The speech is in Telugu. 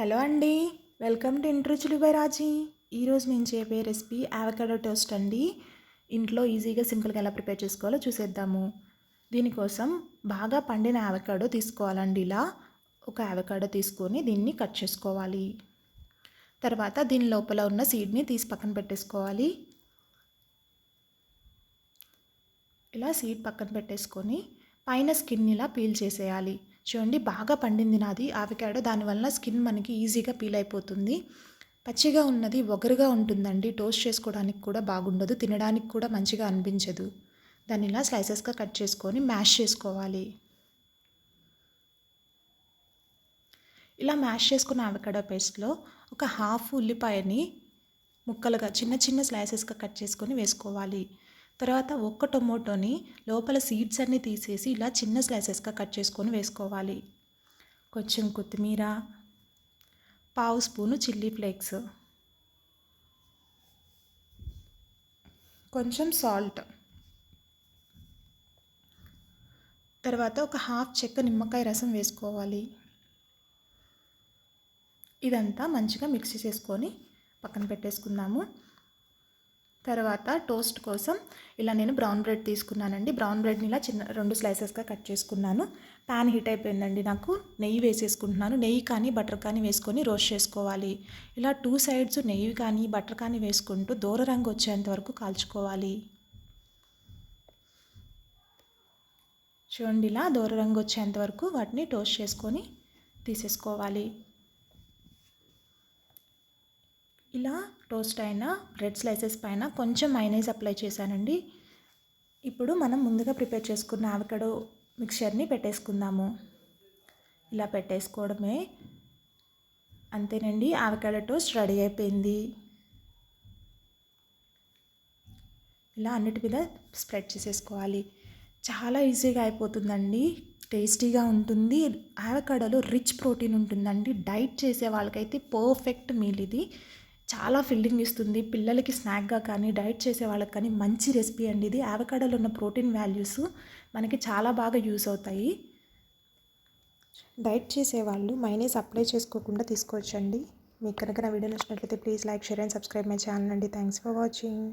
హలో అండి, వెల్కమ్ టు ఇంటి రుచులు బై రాజీ. ఈరోజు నేను చెప్పే రెసిపీ అవకాడో టోస్ట్ అండి. ఇంట్లో ఈజీగా సింపుల్గా ఎలా ప్రిపేర్ చేసుకోవాలో చూసేద్దాము. దీనికోసం బాగా పండిన అవకాడో తీసుకోవాలండి. ఇలా ఒక అవకాడో తీసుకొని దీన్ని కట్ చేసుకోవాలి. తర్వాత దీని లోపల ఉన్న సీడ్ని తీసి పక్కన పెట్టేసుకోవాలి. ఇలా సీడ్ పక్కన పెట్టేసుకొని పైన స్కిన్ ఇలా పీల్ చేసేయాలి. చూడండి, బాగా పండింది నాది అవకాడో, దానివల్ల స్కిన్ మనకి ఈజీగా పీల్ అయిపోతుంది. పచ్చిగా ఉన్నది ఒగరుగా ఉంటుందండి, టోస్ట్ చేసుకోవడానికి కూడా బాగుండదు, తినడానికి కూడా మంచిగా అనిపించదు. దాన్ని ఇలా స్లైసెస్గా కట్ చేసుకొని మ్యాష్ చేసుకోవాలి. ఇలా మ్యాష్ చేసుకున్న అవకాడో పేస్ట్లో ఒక హాఫ్ ఉల్లిపాయని ముక్కలుగా చిన్న చిన్న స్లైసెస్గా కట్ చేసుకొని వేసుకోవాలి. తర్వాత ఒక్క టొమాటోని లోపల సీడ్స్ అన్నీ తీసేసి ఇలా చిన్న స్లైసెస్గా కట్ చేసుకొని వేసుకోవాలి. కొంచెం కొత్తిమీర, పావు స్పూను చిల్లీ ఫ్లేక్స్, కొంచెం సాల్ట్, తర్వాత ఒక హాఫ్ చెక్క నిమ్మకాయ రసం వేసుకోవాలి. ఇదంతా మంచిగా మిక్స్ చేసుకొని పక్కన పెట్టేసుకుందాము. తర్వాత టోస్ట్ కోసం ఇలా నేను బ్రౌన్ బ్రెడ్ తీసుకున్నానండి. బ్రౌన్ బ్రెడ్ని ఇలా చిన్న 2 స్లైసెస్గా కట్ చేసుకున్నాను. ప్యాన్ హీట్ అయిపోయిందండి. నాకు నెయ్యి వేసేసుకుంటున్నాను. నెయ్యి కానీ బటర్ కానీ వేసుకొని రోస్ట్ చేసుకోవాలి. ఇలా 2 సైడ్స్ నెయ్యి కానీ బటర్ కానీ వేసుకుంటూ దూర రంగు వచ్చేంత వరకు కాల్చుకోవాలి. చూడండి, ఇలా దూర రంగు వచ్చేంత వరకు వాటిని టోస్ట్ చేసుకొని తీసేసుకోవాలి. ఇలా టోస్ట్ అయిన బ్రెడ్ స్లైసెస్ పైన కొంచెం మైనీస్ అప్లై చేశానండి. ఇప్పుడు మనం ముందుగా ప్రిపేర్ చేసుకున్న అవకాడో మిక్చర్ని పెట్టేసుకుందాము. ఇలా పెట్టేసుకోవడమే, అంతేనండి, అవకాడో టోస్ట్ రెడీ అయిపోయింది. ఇలా అన్నిటి మీద స్ప్రెడ్ చేసేసుకోవాలి. చాలా ఈజీగా అయిపోతుందండి, టేస్టీగా ఉంటుంది. అవకాడోలో రిచ్ ప్రోటీన్ ఉంటుందండి. డైట్ చేసే వాళ్ళకైతే పర్ఫెక్ట్ మీల్ ఇది. చాలా ఫిల్లింగ్ ఇస్తుంది. పిల్లలకి స్నాక్గా కానీ డైట్ చేసే వాళ్ళకి కానీ మంచి రెసిపీ అండి ఇది. అవకాడోలో ఉన్న ప్రోటీన్ వాల్యూస్ మనకి చాలా బాగా యూస్ అవుతాయి. డైట్ చేసేవాళ్ళు మైనీస్ అప్లై చేసుకోకుండా తీసుకోవచ్చండి. మీకు కనుక నా వీడియో నచ్చినట్లయితే please like, share and subscribe my channel అండి. Thanks for watching.